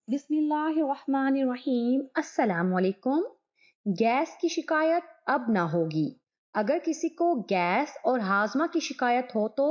बिस्मिल्लाहिर्रहमानिर्रहीम। अस्सलाम वालेकुम। गैस की शिकायत अब ना होगी। अगर किसी को गैस और हाजमा की शिकायत हो तो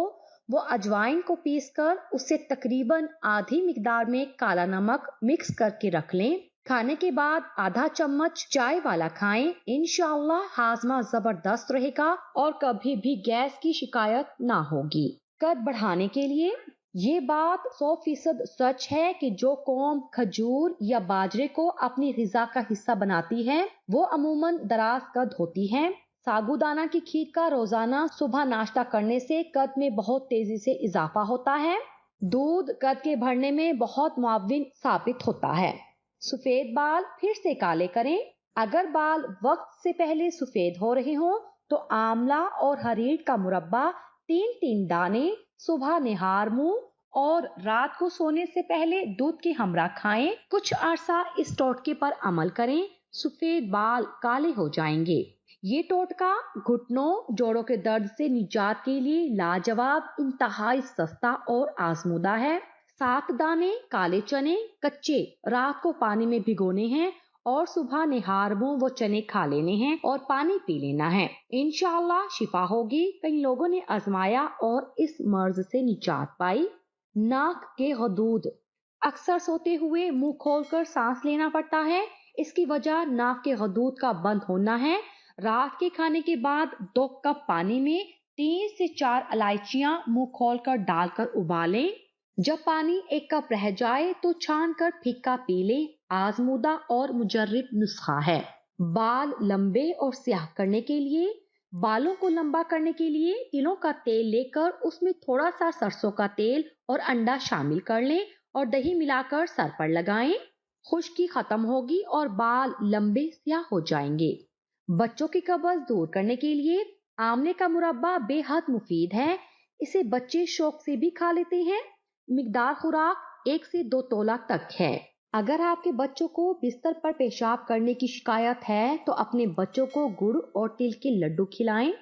वो अजवाइन को पीसकर उससे तकरीबन आधी मिकदार में काला नमक मिक्स करके रख लें। खाने के बाद आधा चम्मच चाय वाला खाएं। इंशाअल्लाह हाजमा जबरदस्त रहेगा और कभी भी गैस की शिकायत ना होगी। कद बढ़ाने के लिए ये बात 100% सच है कि जो कौम खजूर या बाजरे को अपनी ग़िज़ा का हिस्सा बनाती है वो अमूमन दराज कद होती है। साबूदाना की खीर का रोजाना सुबह नाश्ता करने से कद में बहुत तेजी से इजाफा होता है। दूध कद के बढ़ने में बहुत मुआविन साबित होता है। सफेद बाल फिर से काले करें। अगर बाल वक्त से पहले सफेद हो रहे हों तो आंवला और हरीर का मुरब्बा 3-3 दाने सुबह निहार मुंह और रात को सोने से पहले दूध के हमरा खाएं। कुछ अरसा इस टोटके पर अमल करें, सफेद बाल काले हो जाएंगे। ये टोटका घुटनों जोड़ों के दर्द से निजात के लिए लाजवाब, इंतहाई सस्ता और आजमूदा है। 7 दाने काले चने कच्चे रात को पानी में भिगोने हैं और सुबह निहार मुंह वो चने खा लेने हैं और पानी पी लेना है। इंशाअल्लाह शिफा होगी। कई लोगों ने आजमाया और इस मर्ज से निजात पाई। नाक के हदूद अक्सर सोते हुए मुंह खोलकर सांस लेना पड़ता है। इसकी वजह नाक के हदूद का बंद होना है। रात के खाने के बाद 2 कप पानी में 3 से 4 इलायचियां मुंह खोलकर डालकर उबालें। जब पानी 1 कप रह जाए तो छान कर फीका पी लें। आजमूदा और मुजर्रिब नुस्खा है। बाल लंबे और स्याह करने के लिए बालों को लंबा करने के लिए तिलों का तेल लेकर उसमें थोड़ा सा सरसों का तेल और अंडा शामिल कर लें और दही मिलाकर सर पर लगाएं। खुश्की खत्म होगी और बाल लंबे स्याह हो जाएंगे। बच्चों की कब्ज दूर करने के लिए आंवले का मुरब्बा बेहद मुफीद है। इसे बच्चे शौक से भी खा लेते हैं। मिकदार खुराक 1 से 2 तोला तक है। अगर आपके बच्चों को बिस्तर पर पेशाब करने की शिकायत है तो अपने बच्चों को गुड़ और तिल के लड्डू खिलाएं।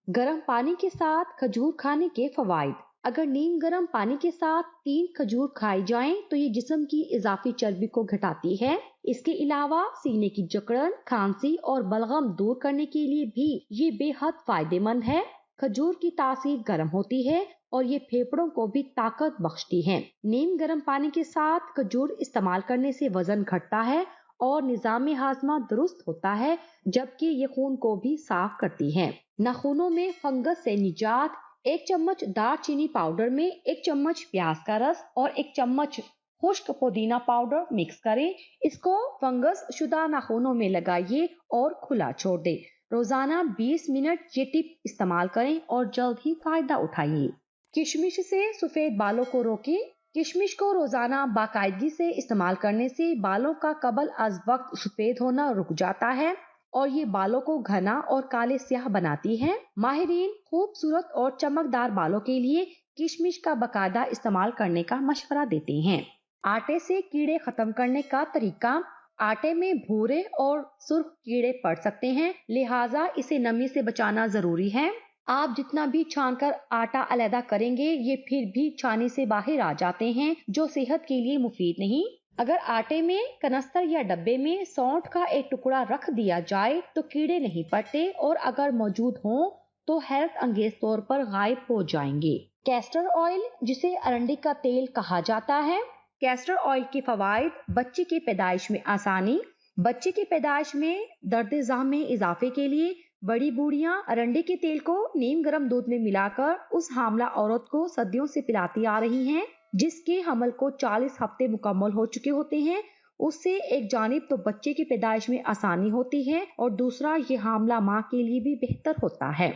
गर्म पानी के साथ खजूर खाने के फवाइद। अगर नीम गर्म पानी के साथ 3 खजूर खाई जाएं तो ये जिस्म की इजाफी चर्बी को घटाती है। इसके अलावा सीने की जकड़न, खांसी और बलगम दूर करने के लिए भी ये बेहद फायदेमंद है। खजूर की तासीर गर्म होती है और ये फेफड़ों को भी ताकत बख्शती है। नीम गर्म पानी के साथ खजूर इस्तेमाल करने से वजन घटता है और निजाम हाजमा दुरुस्त होता है, जबकि ये खून को भी साफ करती है। नाखूनों में फंगस से निजात 1 चम्मच दालचीनी पाउडर में 1 चम्मच प्याज का रस और 1 चम्मच खुश्क पुदीना पाउडर मिक्स करें। इसको फंगस शुदा नाखूनों में लगाइए और खुला छोड़ दें। रोजाना 20 मिनट ये टिप इस्तेमाल करें और जल्द ही फायदा उठाइए। किशमिश से सफेद बालों को रोकें। किशमिश को रोजाना बाकायदगी से इस्तेमाल करने से बालों का कबल अज वक्त सफेद होना रुक जाता है और ये बालों को घना और काले स्याह बनाती है। माहिरीन खूबसूरत और चमकदार बालों के लिए किशमिश का बाकायदा इस्तेमाल करने का मशवरा देते हैं। आटे से कीड़े खत्म करने का तरीका। आटे में भूरे और सुर्ख कीड़े पड़ सकते हैं, लिहाजा इसे नमी से बचाना जरूरी है। आप जितना भी छानकर आटा अलग करेंगे ये फिर भी छानी से बाहर आ जाते हैं, जो सेहत के लिए मुफीद नहीं। अगर आटे में कनस्तर या डब्बे में सौंठ का एक टुकड़ा रख दिया जाए तो कीड़े नहीं पड़ते और अगर मौजूद हों तो हैरत अंगेज तौर पर गायब हो जाएंगे। कैस्टर ऑयल, जिसे अरंडी का तेल कहा जाता है। कैस्टर ऑयल के फवाइद। बच्चे की पैदाइश में आसानी। बच्चे की पैदाइश में दर्द ज़ाह में इजाफे के लिए बड़ी बूढ़ियां अरंडी के तेल को नीम गर्म दूध में मिलाकर उस हामला औरत को सदियों से पिलाती आ रही हैं, जिसके हमल को 40 हफ्ते मुकम्मल हो चुके होते हैं। उससे एक जानिब तो बच्चे की पैदाइश में आसानी होती है और दूसरा ये हामला माँ के लिए भी बेहतर होता है।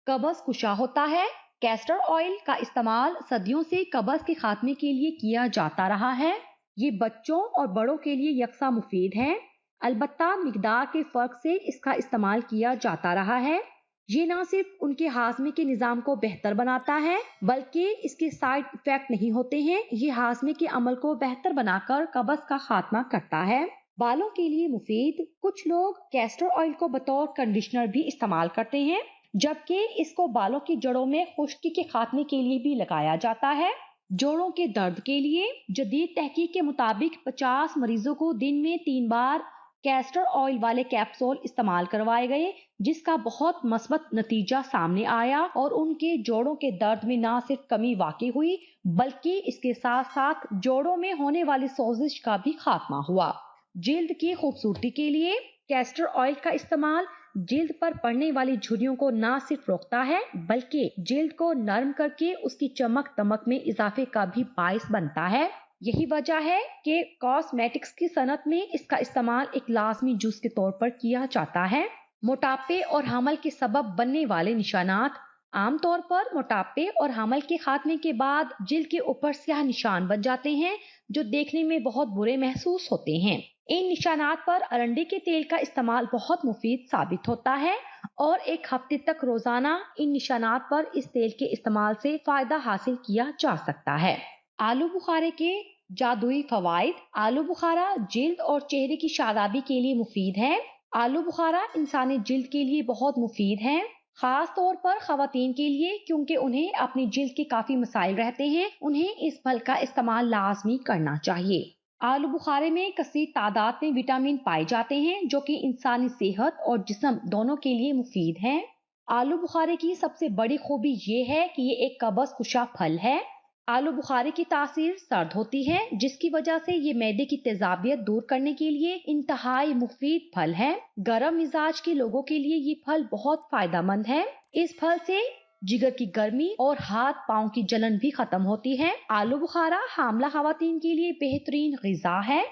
कब्ज कुशा होता है। कैस्टर ऑयल का इस्तेमाल सदियों से कब्ज के खात्मे के लिए किया जाता रहा है। ये बच्चों और बड़ों के लिए यकसा मुफीद है। अलबत्ता मिकदार के फर्क से इसका इस्तेमाल किया जाता रहा है। ये न सिर्फ उनके हाजमे के निजाम को बेहतर बनाता है बल्कि इसके साइड इफेक्ट नहीं होते हैं। ये हाजमे के अमल को बेहतर बनाकर कब्ज का खात्मा करता है। बालों के लिए मुफीद। कुछ लोग कैस्टर ऑयल को बतौर कंडीशनर भी इस्तेमाल करते हैं, जबकि इसको बालों की जड़ों में खुश्की के खात्मे के लिए भी लगाया जाता है। जोड़ों के दर्द के लिए जदीद तहकीक के मुताबिक 50 मरीजों को दिन में 3 बार कैस्टर ऑयल वाले कैप्सूल इस्तेमाल करवाए गए, जिसका बहुत मस्बत नतीजा सामने आया और उनके जोड़ों के दर्द में न सिर्फ कमी वाक़ई हुई बल्कि इसके साथ साथ जोड़ों में होने वाली सोजिश का भी खात्मा हुआ। जिल्द की खूबसूरती के लिए कैस्टर ऑयल का इस्तेमाल जिल्द पर पड़ने वाली झुर्रियों को न सिर्फ रोकता है बल्कि जिल्द को नरम करके उसकी चमक दमक में इजाफे का भी बाइस बनता है। यही वजह है कि कॉस्मेटिक्स की सनत में इसका इस्तेमाल एक लाजमी जुज के तौर पर किया जाता है। मोटापे और हमल के सबब बनने वाले निशानात। आमतौर पर मोटापे और हमल के खात्मे के बाद जिल्द के ऊपर स्याह निशान बन जाते हैं जो देखने में बहुत बुरे महसूस होते हैं। इन निशानात पर अरंडी के तेल का इस्तेमाल बहुत मुफीद साबित होता है और एक हफ्ते तक रोजाना इन निशानात पर इस तेल के इस्तेमाल से फायदा हासिल किया जा सकता है। आलू बुखारे के जादुई फवाइद। आलू बुखारा जिल्द और चेहरे की शादाबी के लिए मुफीद है। आलू बुखारा इंसानी जिल्द के लिए बहुत मुफीद है, खास तौर पर खवातीन के लिए, क्योंकि उन्हें अपनी जिल्द के काफी मसाइल रहते हैं। उन्हें इस फल का इस्तेमाल लाजमी करना चाहिए। आलू बुखारे में कसीर तादाद में विटामिन पाए जाते हैं जो कि इंसानी सेहत और जिस्म दोनों के लिए मुफीद हैं। आलू बुखारे की सबसे बड़ी खूबी ये है कि ये एक कब्ज कुशा फल है। आलू बुखारे की तासीर सर्द होती है जिसकी वजह से ये मैदे की तेजाबियत दूर करने के लिए इंतहाई मुफीद फल है। गर्म मिजाज के लोगों के लिए ये फल बहुत फायदेमंद है। इस फल से जिगर की गर्मी और हाथ पांव की जलन भी खत्म होती है। आलू बुखारा हामला खवातीन के लिए बेहतरीन ग़िज़ा है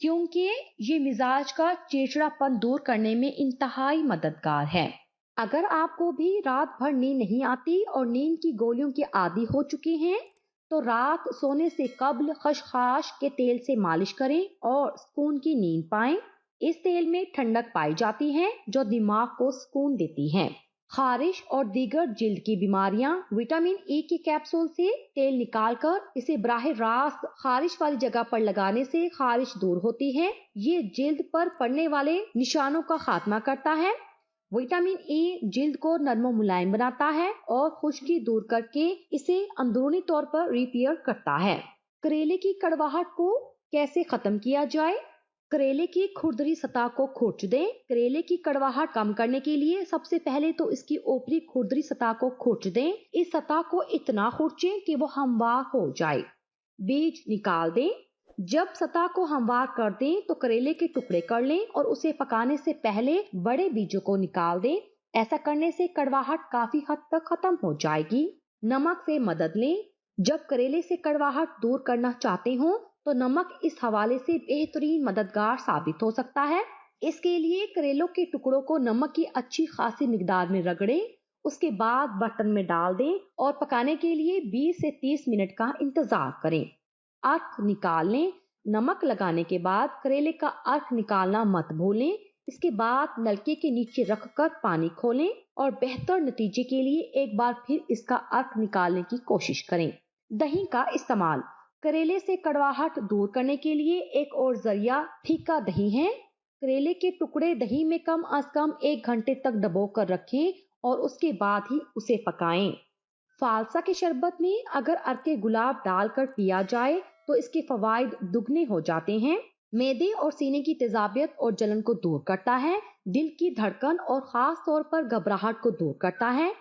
क्योंकि ये मिजाज का चिड़चिड़ापन दूर करने में इंतहाई मददगार है। अगर आपको भी रात भर नींद नहीं आती और नींद की गोलियों के आदी हो चुके हैं तो रात सोने से कब्ल खसखस के तेल से मालिश करें और सुकून की नींद पाएं। इस तेल में ठंडक पाई जाती है जो दिमाग को सुकून देती है। खारिश और दीगर जिल्द की बीमारियां। विटामिन ई की कैप्सूल से तेल निकालकर इसे बराह रास्त खारिश वाली जगह पर लगाने से खारिश दूर होती है। ये जिल्द पर पड़ने वाले निशानों का खात्मा करता है। विटामिन ई जिल्द को नरम मुलायम बनाता है और खुश्की दूर करके इसे अंदरूनी तौर पर रिपेयर करता है। करेले की कड़वाहट को कैसे खत्म किया जाए? करेले की खुरदरी सतह को खुरच दें। करेले की कड़वाहट कम करने के लिए सबसे पहले तो इसकी ऊपरी खुरदरी सतह को खुरच दें। इस सतह को इतना खुरचें कि वो हमवार हो जाए। बीज निकाल दें। जब सतह को हमवार कर दें तो करेले के टुकड़े कर लें और उसे पकाने से पहले बड़े बीजों को निकाल दें। ऐसा करने से कड़वाहट काफी हद तक खत्म हो जाएगी। नमक से मदद लें। जब करेले से कड़वाहट दूर करना चाहते हो तो नमक इस हवाले से बेहतरीन मददगार साबित हो सकता है। इसके लिए करेलों के टुकड़ों को नमक की अच्छी खासी मिकदार में रगड़ें, उसके बाद बर्तन में डाल दें और पकाने के लिए 20 से 30 मिनट का इंतजार करें। अर्क निकाल लें। नमक लगाने के बाद करेले का अर्क निकालना मत भूलें। इसके बाद नलके के नीचे रखकर पानी खोलें और बेहतर नतीजे के लिए एक बार फिर इसका अर्क निकालने की कोशिश करें। दही का इस्तेमाल। करेले से कड़वाहट दूर करने के लिए एक और जरिया फीका दही है। करेले के टुकड़े दही में कम अज कम 1 घंटे तक डबो कर रखें और उसके बाद ही उसे पकाएं। फालसा के शरबत में अगर अर्के गुलाब डालकर पिया जाए तो इसके फवाइद दुगने हो जाते हैं। मैदे और सीने की तेजाबियत और जलन को दूर करता है। दिल की धड़कन और खास तौर पर घबराहट को दूर करता है।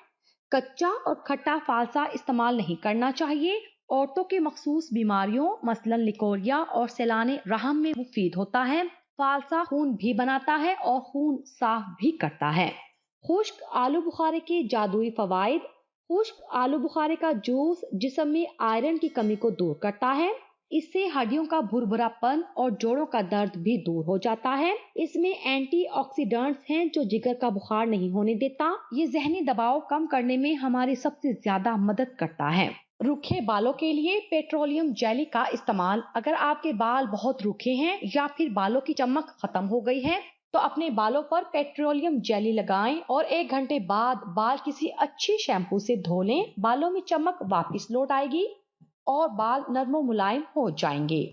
कच्चा और खट्टा फालसा इस्तेमाल नहीं करना चाहिए। औरतों के मखसूस बीमारियों मसलन लिकोरिया और सैलाने रहम में मुफीद होता है। फालसा खून भी बनाता है और खून साफ भी करता है। खुश्क आलू बुखारे के जादुई फवाइद। खुश्क आलू बुखारे का जूस जिस्म में आयरन की कमी को दूर करता है। इससे हड्डियों का भुरभुरापन और जोड़ों का दर्द भी दूर हो जाता है। इसमें एंटीऑक्सीडेंट्स हैं जो जिगर का बुखार नहीं होने देता। ये जहनी दबाव कम करने में हमारी सबसे ज्यादा मदद करता है। रूखे बालों के लिए पेट्रोलियम जेली का इस्तेमाल। अगर आपके बाल बहुत रूखे हैं या फिर बालों की चमक खत्म हो गई है तो अपने बालों पर पेट्रोलियम जेली लगाएं और 1 घंटे बाद बाल किसी अच्छी शैम्पू से धो लें। बालों में चमक वापस लौट आएगी और बाल नरम मुलायम हो जाएंगे।